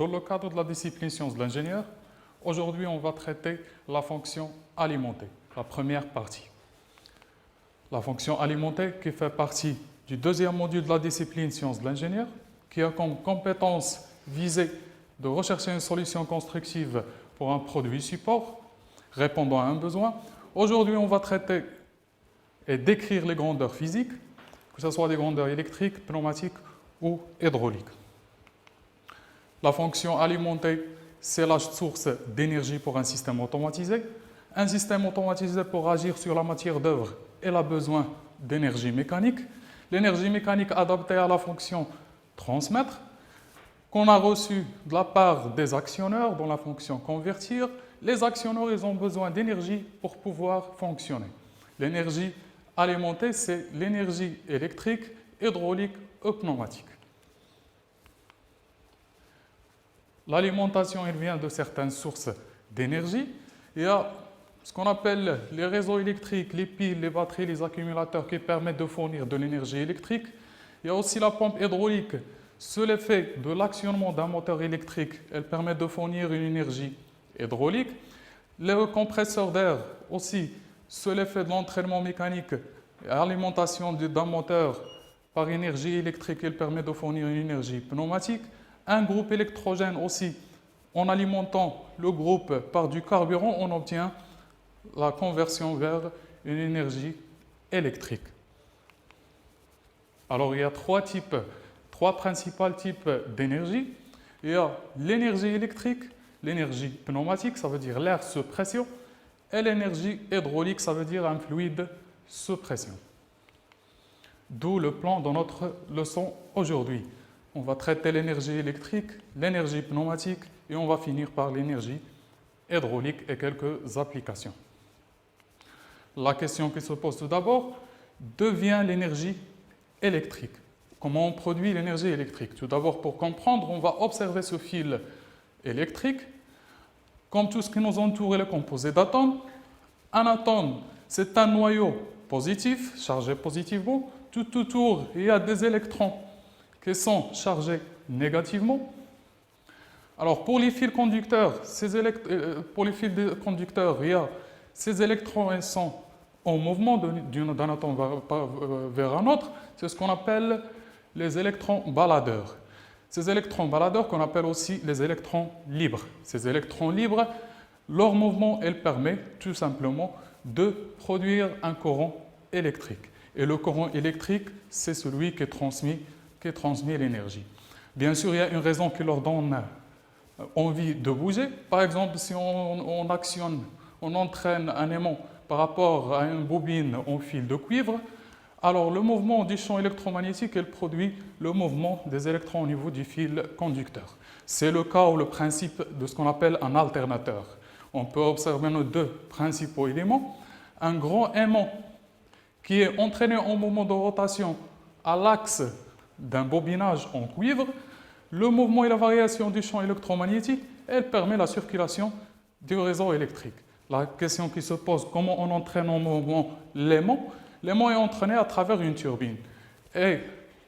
Dans le cadre de la discipline sciences de l'ingénieur, aujourd'hui on va traiter la fonction alimentée, la première partie. La fonction alimentée qui fait partie du deuxième module de la discipline sciences de l'ingénieur, qui a comme compétence visée de rechercher une solution constructive pour un produit support répondant à un besoin. Aujourd'hui, on va traiter et décrire les grandeurs physiques, que ce soit des grandeurs électriques, pneumatiques ou hydrauliques. La fonction alimentée, c'est la source d'énergie pour un système automatisé. Un système automatisé, pour agir sur la matière d'œuvre, elle a besoin d'énergie mécanique. L'énergie mécanique adaptée à la fonction transmettre, qu'on a reçue de la part des actionneurs dans la fonction convertir. Les actionneurs, ils ont besoin d'énergie pour pouvoir fonctionner. L'énergie alimentée, c'est l'énergie électrique, hydraulique ou pneumatique. L'alimentation, elle vient de certaines sources d'énergie. Il y a ce qu'on appelle les réseaux électriques, les piles, les batteries, les accumulateurs qui permettent de fournir de l'énergie électrique. Il y a aussi la pompe hydraulique. Sous l'effet de l'actionnement d'un moteur électrique, elle permet de fournir une énergie hydraulique. Le compresseur d'air aussi, sous l'effet de l'entraînement mécanique et l'alimentation d'un moteur par énergie électrique, elle permet de fournir une énergie pneumatique. Un groupe électrogène aussi, en alimentant le groupe par du carburant, on obtient la conversion vers une énergie électrique. Alors il y a trois principaux types d'énergie. Il y a l'énergie électrique, l'énergie pneumatique, ça veut dire l'air sous pression, et l'énergie hydraulique, ça veut dire un fluide sous pression. D'où le plan de notre leçon aujourd'hui. On va traiter l'énergie électrique, l'énergie pneumatique et on va finir par l'énergie hydraulique et quelques applications. La question qui se pose tout d'abord, d'où vient l'énergie électrique? Comment on produit l'énergie électrique? Tout d'abord, pour comprendre, on va observer ce fil électrique. Comme tout ce qui nous entoure est composé d'atomes. Un atome, c'est un noyau positif, chargé positivement. Tout autour, il y a des électrons qui sont chargés négativement. Alors, pour les fils conducteurs, il y a ces électrons, ils sont en mouvement d'un atome vers un autre. C'est ce qu'on appelle les électrons baladeurs. Ces électrons baladeurs qu'on appelle aussi les électrons libres. Ces électrons libres, leur mouvement, elle permet tout simplement de produire un courant électrique. Et le courant électrique, c'est celui qui transmet l'énergie. Bien sûr, il y a une raison qui leur donne envie de bouger. Par exemple, si on entraîne un aimant par rapport à une bobine en fil de cuivre, alors le mouvement du champ électromagnétique, elle produit le mouvement des électrons au niveau du fil conducteur. C'est le cas ou le principe de ce qu'on appelle un alternateur. On peut observer nos deux principaux éléments. Un grand aimant qui est entraîné en mouvement de rotation à l'axe d'un bobinage en cuivre, le mouvement et la variation du champ électromagnétique, elle permet la circulation du réseau électrique. La question qui se pose, comment on entraîne en mouvement l'aimant? L'aimant est entraîné à travers une turbine. Et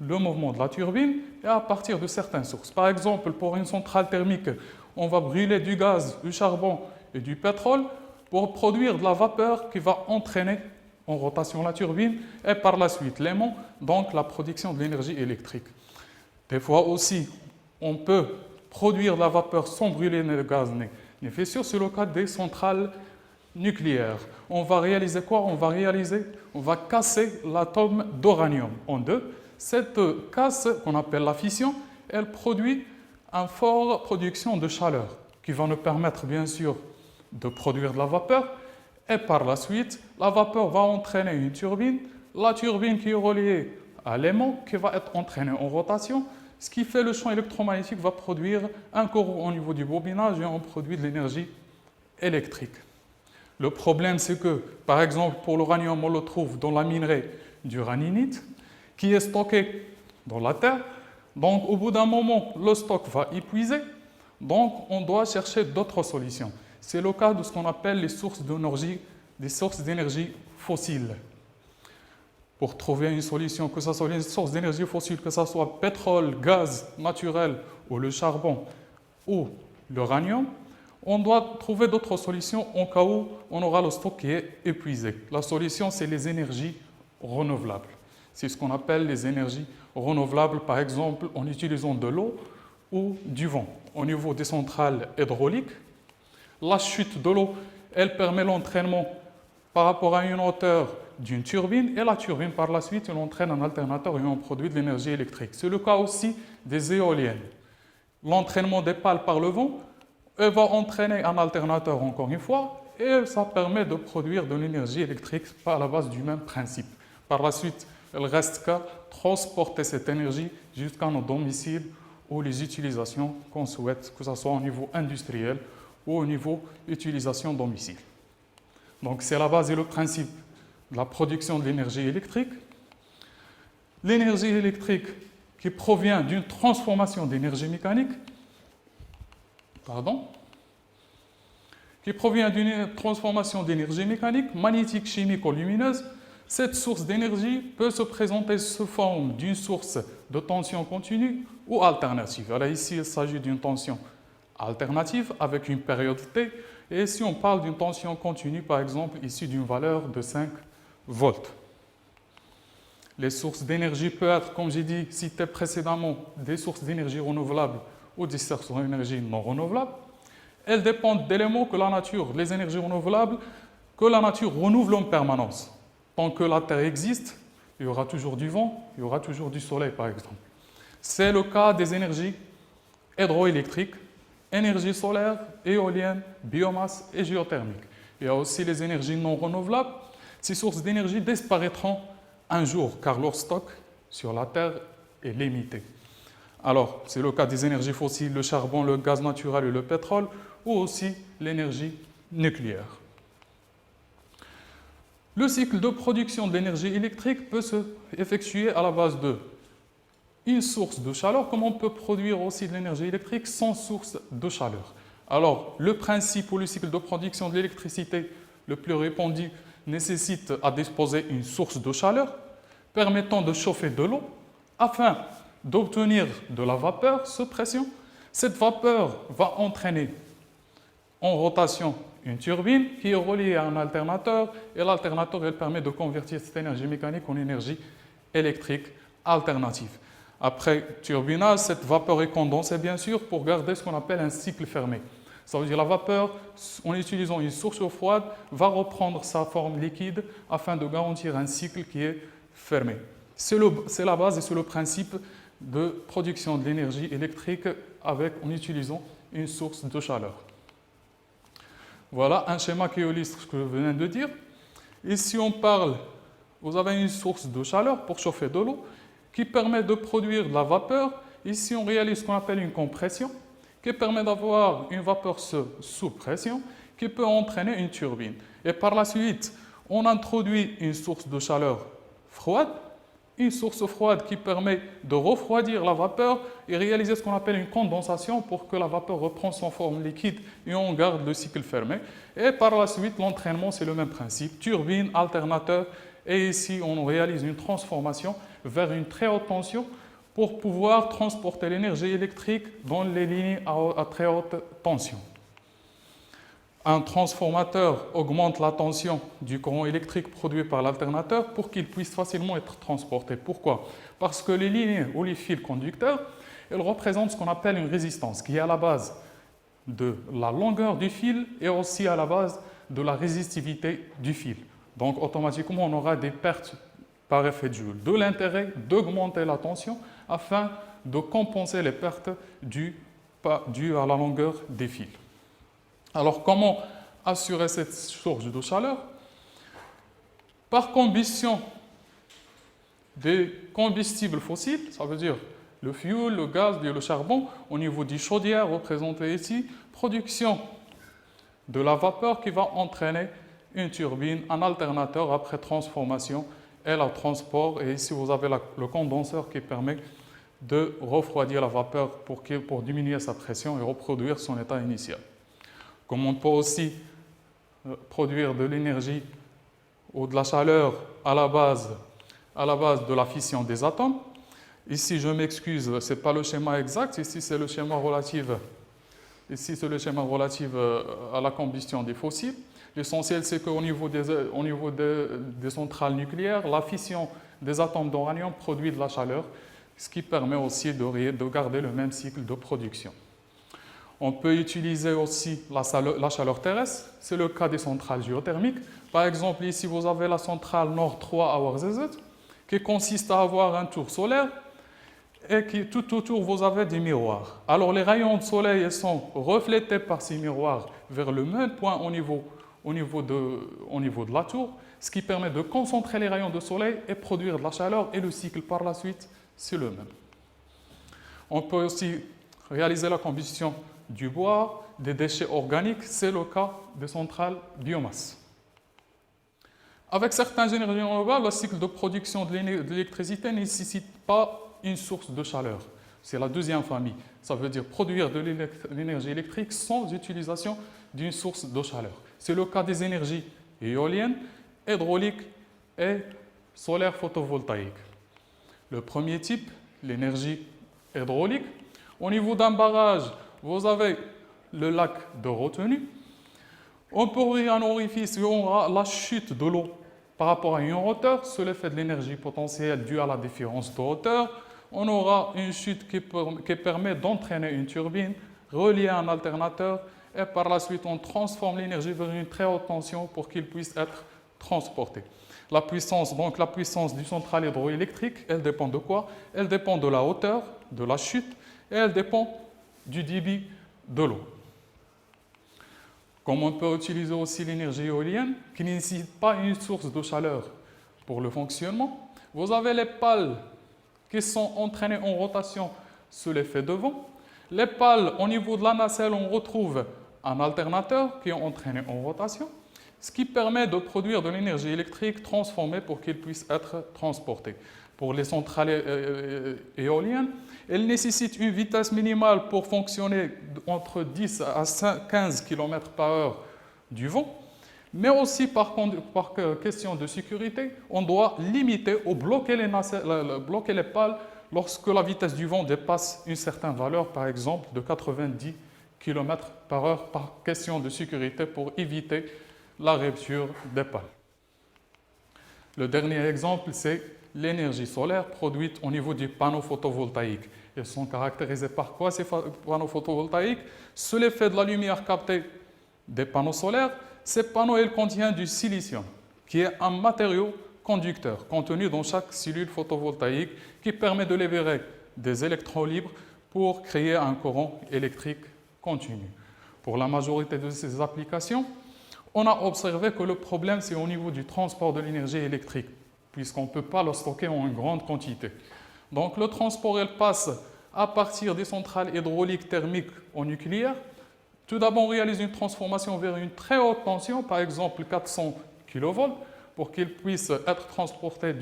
le mouvement de la turbine est à partir de certaines sources. Par exemple, pour une centrale thermique, on va brûler du gaz, du charbon et du pétrole pour produire de la vapeur qui va entraîner en rotation la turbine et par la suite l'aimant, donc la production de l'énergie électrique. Des fois aussi, on peut produire de la vapeur sans brûler le gaz ni fissure, c'est le cas des centrales nucléaire. On va réaliser quoi? On va casser l'atome d'uranium en deux. Cette casse, qu'on appelle la fission, elle produit une forte production de chaleur qui va nous permettre bien sûr de produire de la vapeur et par la suite, la vapeur va entraîner une turbine, la turbine qui est reliée à l'aimant qui va être entraîné en rotation, ce qui fait le champ électromagnétique va produire un courant au niveau du bobinage et on produit de l'énergie électrique. Le problème, c'est que, par exemple, pour l'uranium, on le trouve dans la minerai d'uraninite, qui est stocké dans la terre. Donc, au bout d'un moment, le stock va épuiser. Donc, on doit chercher d'autres solutions. C'est le cas de ce qu'on appelle les sources d'énergie fossiles. Pour trouver une solution, que ce soit une source d'énergie fossile, que ce soit pétrole, gaz naturel ou le charbon, ou l'uranium, on doit trouver d'autres solutions en cas où on aura le stock qui est épuisé. La solution, c'est les énergies renouvelables. C'est ce qu'on appelle les énergies renouvelables, par exemple en utilisant de l'eau ou du vent. Au niveau des centrales hydrauliques, la chute de l'eau, elle permet l'entraînement par rapport à une hauteur d'une turbine, et la turbine, par la suite, elle entraîne un alternateur et on produit de l'énergie électrique. C'est le cas aussi des éoliennes. L'entraînement des pales par le vent, elle va entraîner un alternateur encore une fois, et ça permet de produire de l'énergie électrique à la base du même principe. Par la suite, il ne reste qu'à transporter cette énergie jusqu'à nos domiciles ou les utilisations qu'on souhaite, que ce soit au niveau industriel ou au niveau utilisation domicile. Donc c'est la base et le principe de la production de l'énergie électrique. L'énergie électrique qui provient d'une transformation d'énergie mécanique, magnétique, chimique ou lumineuse. Cette source d'énergie peut se présenter sous forme d'une source de tension continue ou alternative. Alors ici, il s'agit d'une tension alternative avec une période T. Et si on parle d'une tension continue, par exemple, ici d'une valeur de 5 volts. Les sources d'énergie peuvent être, comme j'ai dit, cité précédemment, des sources d'énergie renouvelables ou des sources d'énergie non renouvelables. Elles dépendent d'éléments que la nature, les énergies renouvelables, que la nature renouvelle en permanence. Tant que la Terre existe, il y aura toujours du vent, il y aura toujours du soleil, par exemple. C'est le cas des énergies hydroélectriques, énergie solaire, éolienne, biomasse et géothermique. Il y a aussi les énergies non renouvelables. Ces sources d'énergie disparaîtront un jour, car leur stock sur la Terre est limité. Alors, c'est le cas des énergies fossiles, le charbon, le gaz naturel et le pétrole, ou aussi l'énergie nucléaire. Le cycle de production de l'énergie électrique peut se effectuer à la base d'une source de chaleur, comme on peut produire aussi de l'énergie électrique sans source de chaleur. Alors, le principe ou le cycle de production de l'électricité le plus répandu nécessite à disposer d'une source de chaleur permettant de chauffer de l'eau afin d'obtenir de la vapeur sous pression. Cette vapeur va entraîner en rotation une turbine qui est reliée à un alternateur et l'alternateur permet de convertir cette énergie mécanique en énergie électrique alternative. Après turbinage, cette vapeur est condensée bien sûr pour garder ce qu'on appelle un cycle fermé. Ça veut dire la vapeur, en utilisant une source d'eau froide, va reprendre sa forme liquide afin de garantir un cycle qui est fermé. C'est la base et c'est le principe de production de l'énergie électrique en utilisant une source de chaleur. Voilà un schéma qui illustre ce que je viens de dire. Ici, on parle, vous avez une source de chaleur pour chauffer de l'eau qui permet de produire de la vapeur. Ici, on réalise ce qu'on appelle une compression qui permet d'avoir une vapeur sous pression qui peut entraîner une turbine. Et par la suite, on introduit une source de chaleur froide, une source froide qui permet de refroidir la vapeur et réaliser ce qu'on appelle une condensation pour que la vapeur reprenne son forme liquide et on garde le cycle fermé. Et par la suite, l'entraînement, c'est le même principe, turbine, alternateur, et ici, on réalise une transformation vers une très haute tension pour pouvoir transporter l'énergie électrique dans les lignes à très haute tension. Un transformateur augmente la tension du courant électrique produit par l'alternateur pour qu'il puisse facilement être transporté. Pourquoi? Parce que les lignes ou les fils conducteurs, elles représentent ce qu'on appelle une résistance qui est à la base de la longueur du fil et aussi à la base de la résistivité du fil. Donc automatiquement, on aura des pertes par effet de Joule. De l'intérêt d'augmenter la tension afin de compenser les pertes dues à la longueur des fils. Alors, comment assurer cette source de chaleur? Par combustion des combustibles fossiles, ça veut dire le fioul, le gaz et le charbon, au niveau des chaudières représentées ici, production de la vapeur qui va entraîner une turbine, un alternateur après transformation et le transport. Et ici, vous avez le condenseur qui permet de refroidir la vapeur pour diminuer sa pression et reproduire son état initial. Comme on peut aussi produire de l'énergie ou de la chaleur à la base de la fission des atomes. Ici, je m'excuse, ce n'est pas le schéma exact, ici c'est le schéma relatif Ici, c'est le schéma relatif à la combustion des fossiles. L'essentiel, c'est qu'au niveau des centrales nucléaires, la fission des atomes d'uranium produit de la chaleur, ce qui permet aussi de garder le même cycle de production. On peut utiliser aussi la chaleur terrestre, c'est le cas des centrales géothermiques. Par exemple, ici, vous avez la centrale Nord 3 à Ouarzazate, qui consiste à avoir un tour solaire et qui tout autour, vous avez des miroirs. Alors, les rayons de soleil sont reflétés par ces miroirs vers le même point au niveau de la tour, ce qui permet de concentrer les rayons de soleil et produire de la chaleur, et le cycle par la suite, c'est le même. On peut aussi réaliser la combustion du bois, des déchets organiques, c'est le cas des centrales biomasse. Avec certaines énergies renouvelables, le cycle de production de l'électricité ne nécessite pas une source de chaleur. C'est la deuxième famille. Ça veut dire produire de l'énergie électrique sans utilisation d'une source de chaleur. C'est le cas des énergies éoliennes, hydrauliques et solaires photovoltaïques. Le premier type, l'énergie hydraulique. Au niveau d'un barrage, vous avez le lac de retenue. On peut ouvrir un orifice et on aura la chute de l'eau par rapport à une hauteur, c'est l'effet de l'énergie potentielle due à la différence de hauteur. On aura une chute qui permet d'entraîner une turbine, reliée à un alternateur, et par la suite, on transforme l'énergie vers une très haute tension pour qu'il puisse être transporté. La puissance du centrale hydroélectrique, elle dépend de quoi? Elle dépend de la hauteur, de la chute, et elle dépend du débit de l'eau. Comme on peut utiliser aussi l'énergie éolienne, qui ne nécessite pas une source de chaleur pour le fonctionnement, vous avez les pales qui sont entraînées en rotation sous l'effet de vent. Les pales, au niveau de la nacelle, on retrouve un alternateur qui est entraîné en rotation, ce qui permet de produire de l'énergie électrique transformée pour qu'il puisse être transporté. Pour les centrales éoliennes, elles nécessitent une vitesse minimale pour fonctionner entre 10 à 15 km par heure du vent, mais aussi par question de sécurité, on doit limiter ou bloquer les pales lorsque la vitesse du vent dépasse une certaine valeur, par exemple de 90 km par heure, par question de sécurité pour éviter la rupture des pales. Le dernier exemple, c'est l'énergie solaire produite au niveau du panneau photovoltaïque. Ils sont caractérisés par quoi ces panneaux photovoltaïques? Sous l'effet de la lumière captée des panneaux solaires, ces panneaux contiennent du silicium, qui est un matériau conducteur contenu dans chaque cellule photovoltaïque qui permet de libérer des électrons libres pour créer un courant électrique continu. Pour la majorité de ces applications, on a observé que le problème, c'est au niveau du transport de l'énergie électrique, puisqu'on ne peut pas le stocker en une grande quantité. Donc le transport, elle passe à partir des centrales hydrauliques thermiques au nucléaire. Tout d'abord, on réalise une transformation vers une très haute tension, par exemple 400 kV, pour qu'il puisse être transporté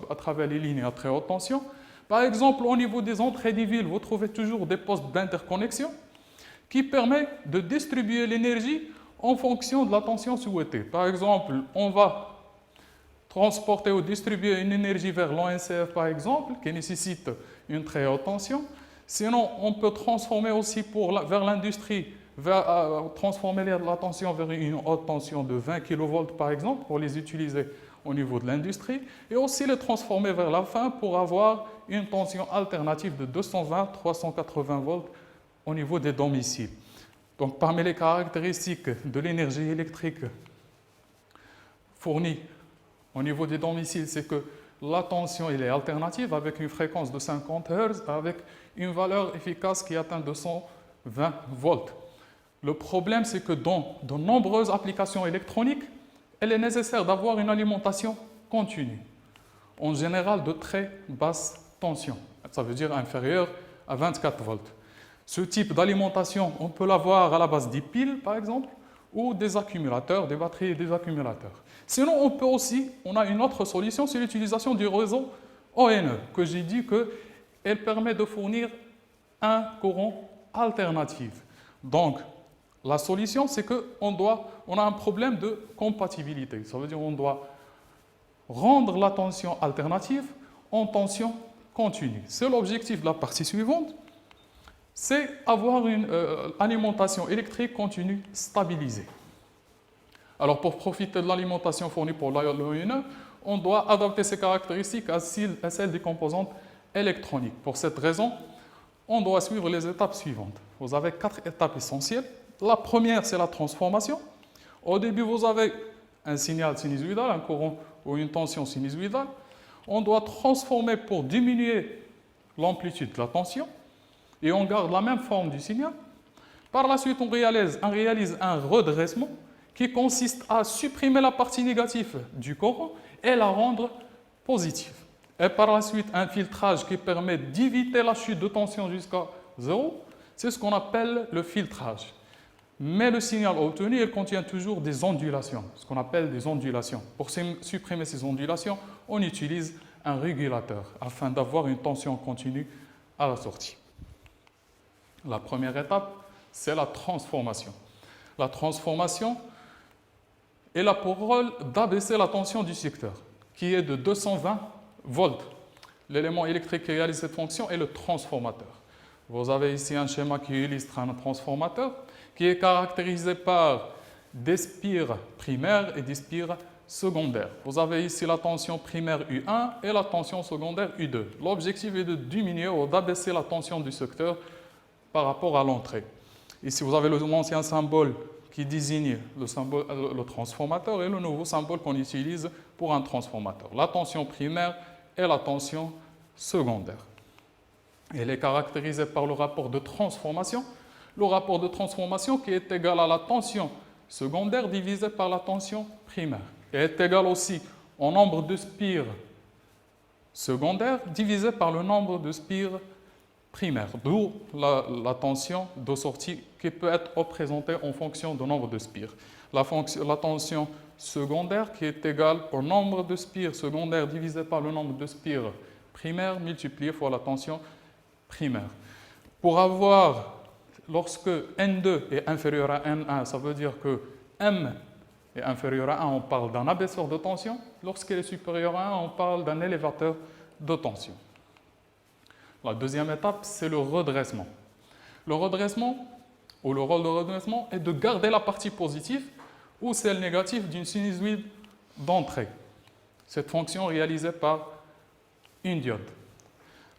à travers les lignes à très haute tension. Par exemple, au niveau des entrées des villes, vous trouvez toujours des postes d'interconnexion qui permettent de distribuer l'énergie en fonction de la tension souhaitée. Par exemple, on va transporter ou distribuer une énergie vers l'ONCF, par exemple, qui nécessite une très haute tension. Sinon, on peut transformer aussi vers l'industrie, transformer la tension vers une haute tension de 20 kV, par exemple, pour les utiliser au niveau de l'industrie, et aussi les transformer vers la fin pour avoir une tension alternative de 220-380 volts au niveau des domiciles. Donc, parmi les caractéristiques de l'énergie électrique fournie au niveau des domiciles, c'est que la tension elle est alternative avec une fréquence de 50 Hz avec une valeur efficace qui atteint 220 volts. Le problème, c'est que dans de nombreuses applications électroniques, il est nécessaire d'avoir une alimentation continue, en général de très basse tension, ça veut dire inférieure à 24 volts. Ce type d'alimentation, on peut l'avoir à la base des piles, par exemple, ou des accumulateurs, des batteries et des accumulateurs. Sinon, on a une autre solution, c'est l'utilisation du réseau ONE, que j'ai dit qu'elle permet de fournir un courant alternatif. Donc, la solution, c'est qu'on a un problème de compatibilité. Ça veut dire qu'on doit rendre la tension alternative en tension continue. C'est l'objectif de la partie suivante. c'est avoir une alimentation électrique continue stabilisée. Alors, pour profiter de l'alimentation fournie par l'ALUINE, on doit adapter ses caractéristiques à celles des composantes électroniques. Pour cette raison, on doit suivre les étapes suivantes. Vous avez 4 étapes essentielles. La première, c'est la transformation. Au début, vous avez un signal sinusoïdal, un courant ou une tension sinusoïdale. On doit transformer pour diminuer l'amplitude de la tension et on garde la même forme du signal. Par la suite, on réalise un redressement qui consiste à supprimer la partie négative du courant et la rendre positive. Et par la suite, un filtrage qui permet d'éviter la chute de tension jusqu'à 0, c'est ce qu'on appelle le filtrage. Mais le signal obtenu, il contient toujours des ondulations, ce qu'on appelle des ondulations. Pour supprimer ces ondulations, on utilise un régulateur afin d'avoir une tension continue à la sortie. La première étape, c'est la transformation. La transformation, elle a pour rôle d'abaisser la tension du secteur, qui est de 220 volts. L'élément électrique qui réalise cette fonction est le transformateur. Vous avez ici un schéma qui illustre un transformateur qui est caractérisé par des spires primaires et des spires secondaires. Vous avez ici la tension primaire U1 et la tension secondaire U2. L'objectif est de diminuer ou d'abaisser la tension du secteur par rapport à l'entrée. Ici, vous avez l'ancien symbole qui désigne le transformateur et le nouveau symbole qu'on utilise pour un transformateur. La tension primaire et la tension secondaire. Elle est caractérisée par le rapport de transformation. Le rapport de transformation qui est égal à la tension secondaire divisé par la tension primaire. Et est égal aussi au nombre de spires secondaires divisé par le nombre de spires primaires. D'où la tension de sortie qui peut être représentée en fonction du nombre de spires. La tension secondaire qui est égale au nombre de spires secondaires divisé par le nombre de spires primaires multiplié fois la tension primaire. Pour avoir, lorsque N2 est inférieur à N1, ça veut dire que M est inférieur à 1, on parle d'un abaisseur de tension. Lorsqu'il est supérieur à 1, on parle d'un élévateur de tension. La deuxième étape, c'est le redressement. Le redressement, ou le rôle de redressement, est de garder la partie positive ou celle négative d'une sinusoïde d'entrée. Cette fonction est réalisée par une diode.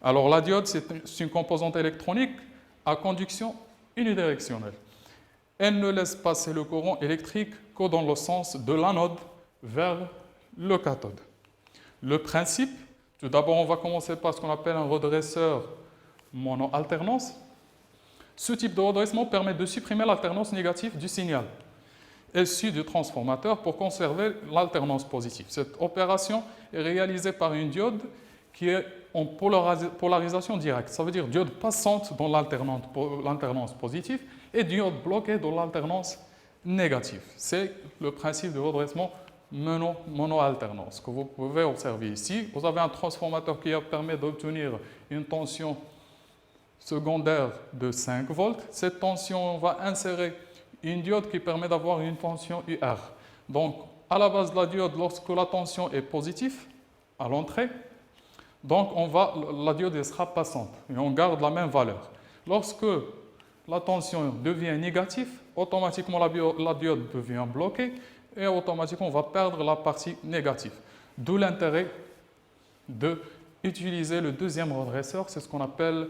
Alors la diode, c'est une composante électronique à conduction unidirectionnelle. Elle ne laisse passer le courant électrique que dans le sens de l'anode vers le cathode. Le principe, tout d'abord, on va commencer par ce qu'on appelle un redresseur mono-alternance. Ce type de redressement permet de supprimer l'alternance négative du signal issu du transformateur pour conserver l'alternance positive. Cette opération est réalisée par une diode qui est en polarisation directe. Ça veut dire diode passante dans l'alternance positive et diode bloquée dans l'alternance négative. C'est le principe de redressement mono-alternance que vous pouvez observer ici. Vous avez un transformateur qui permet d'obtenir une tension secondaire de 5 volts. Cette tension, on va insérer une diode qui permet d'avoir une tension UR. Donc, à la base de la diode, lorsque la tension est positive à l'entrée, donc la diode sera passante et on garde la même valeur. Lorsque la tension devient négative, automatiquement la diode devient bloquée et automatiquement on va perdre la partie négative. D'où l'intérêt d'utiliser le deuxième redresseur, c'est ce qu'on appelle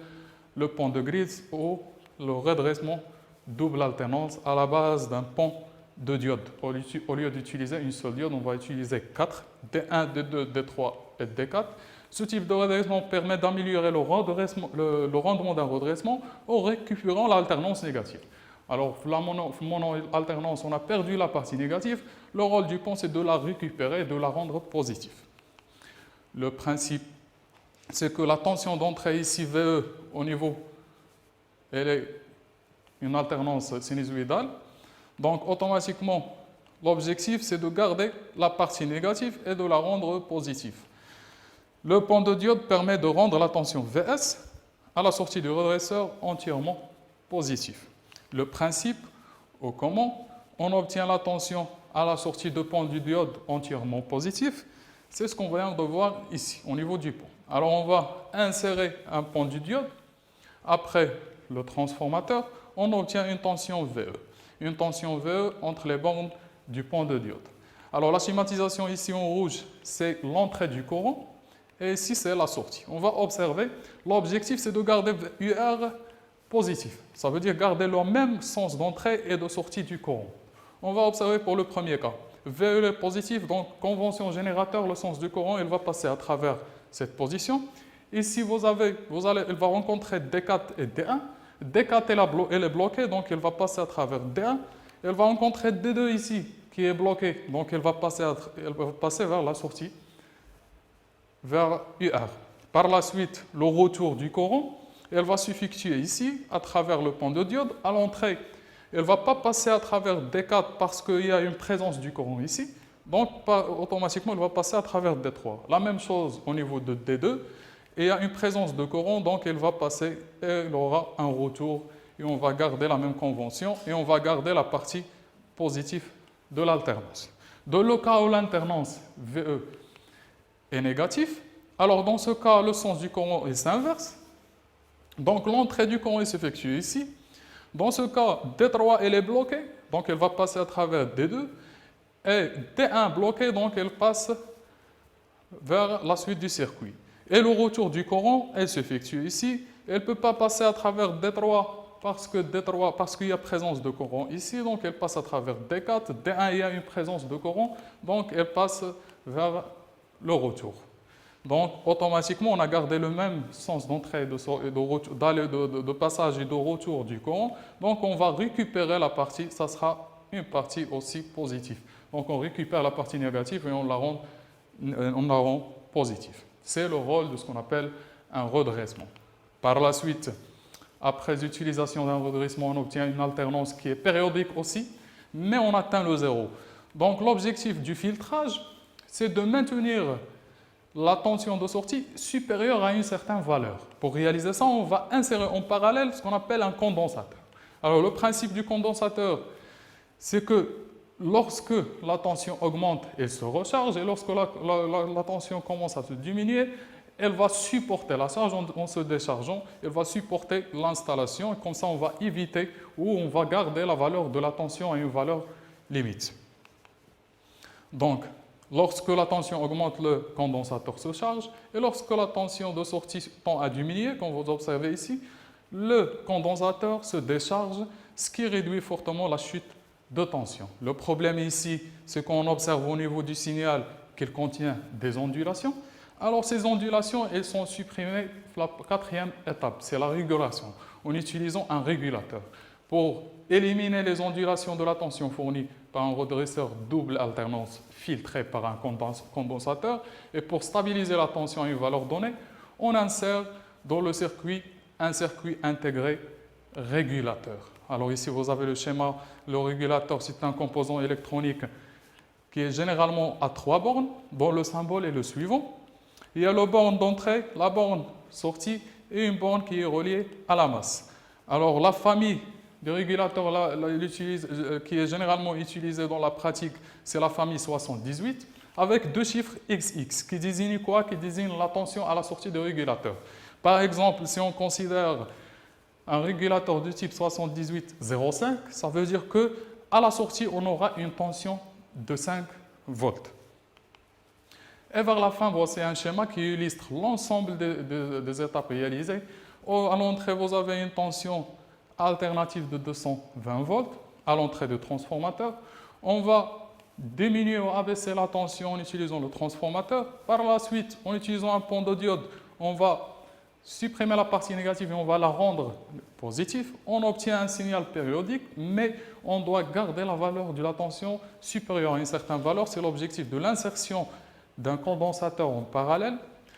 le pont de Grills ou le redressement double alternance à la base d'un pont de diode. Au lieu d'utiliser une seule diode, on va utiliser 4, D1, D2, D3 et D4. Ce type de redressement permet d'améliorer le rendement d'un redressement en récupérant l'alternance négative. Alors, la mono-alternance, on a perdu la partie négative. Le rôle du pont, c'est de la récupérer et de la rendre positive. Le principe, c'est que la tension d'entrée ici, VE, au niveau, elle est une alternance sinusoïdale. Donc, automatiquement, l'objectif, c'est de garder la partie négative et de la rendre positive. Le pont de diode permet de rendre la tension VS à la sortie du redresseur entièrement positif. Le principe, ou comment on obtient la tension à la sortie de pont du diode entièrement positif, c'est ce qu'on vient de voir ici, au niveau du pont. Alors on va insérer un pont du diode. Après le transformateur, on obtient une tension VE. Une tension VE entre les bornes du pont de diode. Alors la schématisation ici en rouge, c'est l'entrée du courant et ici c'est la sortie. On va observer, l'objectif c'est de garder UR positif. Ça veut dire garder le même sens d'entrée et de sortie du courant. On va observer pour le premier cas. VE est positif, donc convention générateur, le sens du courant, il va passer à travers cette position. Ici, il va rencontrer D4 et D1. D4 elle est bloquée, donc elle va passer à travers D1. Elle va rencontrer D2 ici, qui est bloqué, donc elle va passer vers la sortie, vers UR. Par la suite, le retour du courant, elle va s'effectuer ici, à travers le pont de diode. À l'entrée, elle ne va pas passer à travers D4 parce qu'il y a une présence du courant ici. Donc, automatiquement, elle va passer à travers D3. La même chose au niveau de D2. Et il y a une présence de courant, donc elle va passer et elle aura un retour. Et on va garder la même convention et on va garder la partie positive de l'alternance. Dans le cas où l'alternance VE est négatif, alors dans ce cas, le sens du courant est inverse. Donc l'entrée du courant s'effectue ici. Dans ce cas, D3 elle est bloquée, donc elle va passer à travers D2. Et D1 bloqué, donc elle passe vers la suite du circuit. Et le retour du courant, elle s'effectue ici. Elle ne peut pas passer à travers D3 parce qu'il y a présence de courant ici, donc elle passe à travers D4. D1, il y a une présence de courant, donc elle passe vers le retour. Donc, automatiquement, on a gardé le même sens d'entrée, de passage et de retour du courant. Donc, on va récupérer la partie, ça sera une partie aussi positive. Donc, on récupère la partie négative et on la rend positive. C'est le rôle de ce qu'on appelle un redressement. Par la suite, après l'utilisation d'un redressement, on obtient une alternance qui est périodique aussi, mais on atteint le zéro. Donc, l'objectif du filtrage, c'est de maintenir la tension de sortie supérieure à une certaine valeur. Pour réaliser ça, on va insérer en parallèle ce qu'on appelle un condensateur. Alors, le principe du condensateur, c'est que lorsque la tension augmente, elle se recharge, et lorsque la tension commence à se diminuer, elle va supporter la charge en se déchargeant, elle va supporter l'installation, et comme ça on va éviter ou on va garder la valeur de la tension à une valeur limite. Donc, lorsque la tension augmente, le condensateur se charge, et lorsque la tension de sortie tend à diminuer, comme vous observez ici, le condensateur se décharge, ce qui réduit fortement la chute de tension. Le problème ici, c'est qu'on observe au niveau du signal qu'il contient des ondulations. Alors ces ondulations, elles sont supprimées la quatrième étape, c'est la régulation, en utilisant un régulateur. Pour éliminer les ondulations de la tension fournie par un redresseur double alternance filtré par un condensateur, et pour stabiliser la tension à une valeur donnée, on insère dans le circuit un circuit intégré régulateur. Alors ici, vous avez le schéma. Le régulateur, c'est un composant électronique qui est généralement à 3 bornes, dont le symbole est le suivant. Il y a la borne d'entrée, la borne sortie et une borne qui est reliée à la masse. Alors la famille de régulateurs qui est généralement utilisée dans la pratique, c'est la famille 78, avec deux chiffres XX, qui désignent quoi? Qui désignent la tension à la sortie du régulateur. Par exemple, si on considère un régulateur de type 78,05, ça veut dire qu'à la sortie, on aura une tension de 5 volts. Et vers la fin, voici un schéma qui illustre l'ensemble des étapes réalisées. À l'entrée, vous avez une tension alternative de 220 volts à l'entrée du transformateur. On va diminuer ou abaisser la tension en utilisant le transformateur. Par la suite, en utilisant un pont de diode, on va supprimer la partie négative et on va la rendre positive. On obtient un signal périodique, mais on doit garder la valeur de la tension supérieure à une certaine valeur. C'est l'objectif de l'insertion d'un condensateur en parallèle,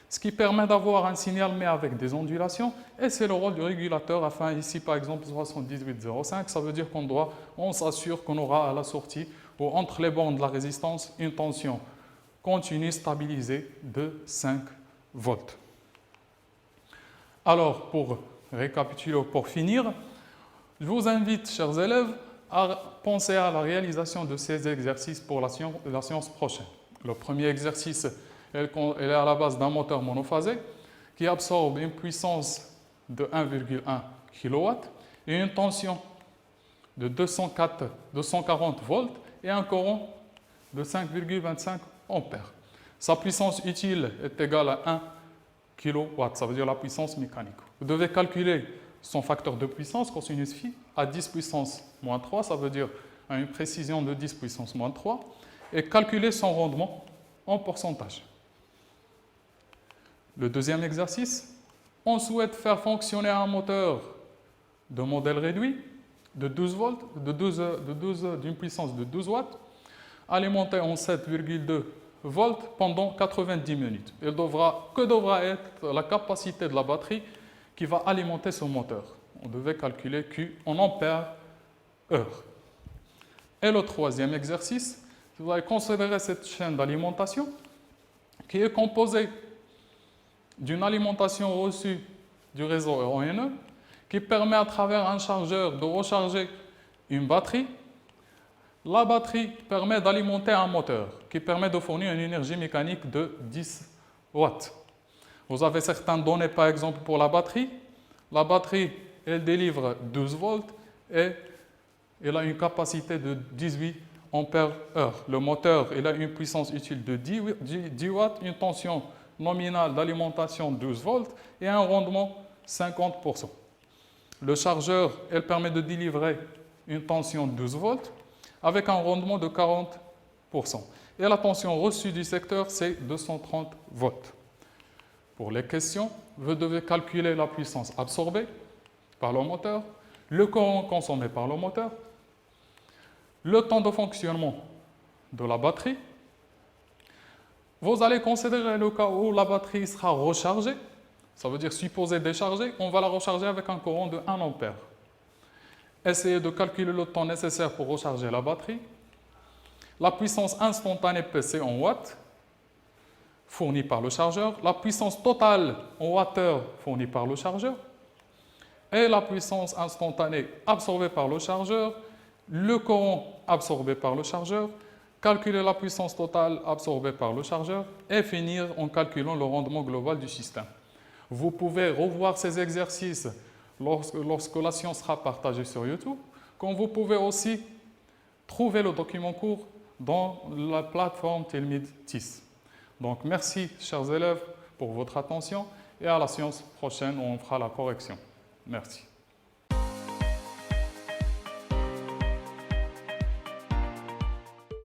ce qui permet d'avoir un signal mais avec des ondulations, et c'est le rôle du régulateur afin, ici par exemple 78,05, ça veut dire on s'assure qu'on aura à la sortie ou entre les bornes de la résistance une tension continue stabilisée de 5 volts. Alors, pour récapituler, pour finir, je vous invite, chers élèves, à penser à la réalisation de ces exercices pour la séance prochaine. Le premier exercice, elle est à la base d'un moteur monophasé qui absorbe une puissance de 1,1 kW et une tension de 240 volts et un courant de 5,25 ampères. Sa puissance utile est égale à 1 kW, ça veut dire la puissance mécanique. Vous devez calculer son facteur de puissance, cosinus phi, à 10 puissance moins 3, ça veut dire à une précision de 10 puissance moins 3, et calculer son rendement en pourcentage. Le deuxième exercice, on souhaite faire fonctionner un moteur de modèle réduit de 12 volts, d'une puissance de 12 watts, alimenté en 7,2 volts pendant 90 minutes. Que devra être la capacité de la batterie qui va alimenter ce moteur? On devait calculer Q en ampères heure. Et le troisième exercice, vous allez considérer cette chaîne d'alimentation qui est composée d'une alimentation reçue du réseau ONE qui permet à travers un chargeur de recharger une batterie. La batterie permet d'alimenter un moteur qui permet de fournir une énergie mécanique de 10 watts. Vous avez certaines données, par exemple, pour la batterie. La batterie, elle délivre 12 volts et elle a une capacité de 18 ampères heure. Le moteur, il a une puissance utile de 10 watts, une tension nominale d'alimentation 12 volts et un rendement 50%. Le chargeur, elle permet de délivrer une tension 12 volts avec un rendement de 40%. Et la tension reçue du secteur, c'est 230 volts. Pour les questions, vous devez calculer la puissance absorbée par le moteur, le courant consommé par le moteur, le temps de fonctionnement de la batterie. Vous allez considérer le cas où la batterie sera rechargée, ça veut dire supposée déchargée, on va la recharger avec un courant de 1 ampère. Essayez de calculer le temps nécessaire pour recharger la batterie, la puissance instantanée PC en watts fournie par le chargeur, la puissance totale en wattheure fournie par le chargeur, et la puissance instantanée absorbée par le chargeur, le courant absorbé par le chargeur, calculer la puissance totale absorbée par le chargeur et finir en calculant le rendement global du système. Vous pouvez revoir ces exercices lorsque la science sera partagée sur YouTube, comme vous pouvez aussi trouver le document court dans la plateforme Tilmid TIS. Donc merci, chers élèves, pour votre attention et à la séance prochaine où on fera la correction. Merci.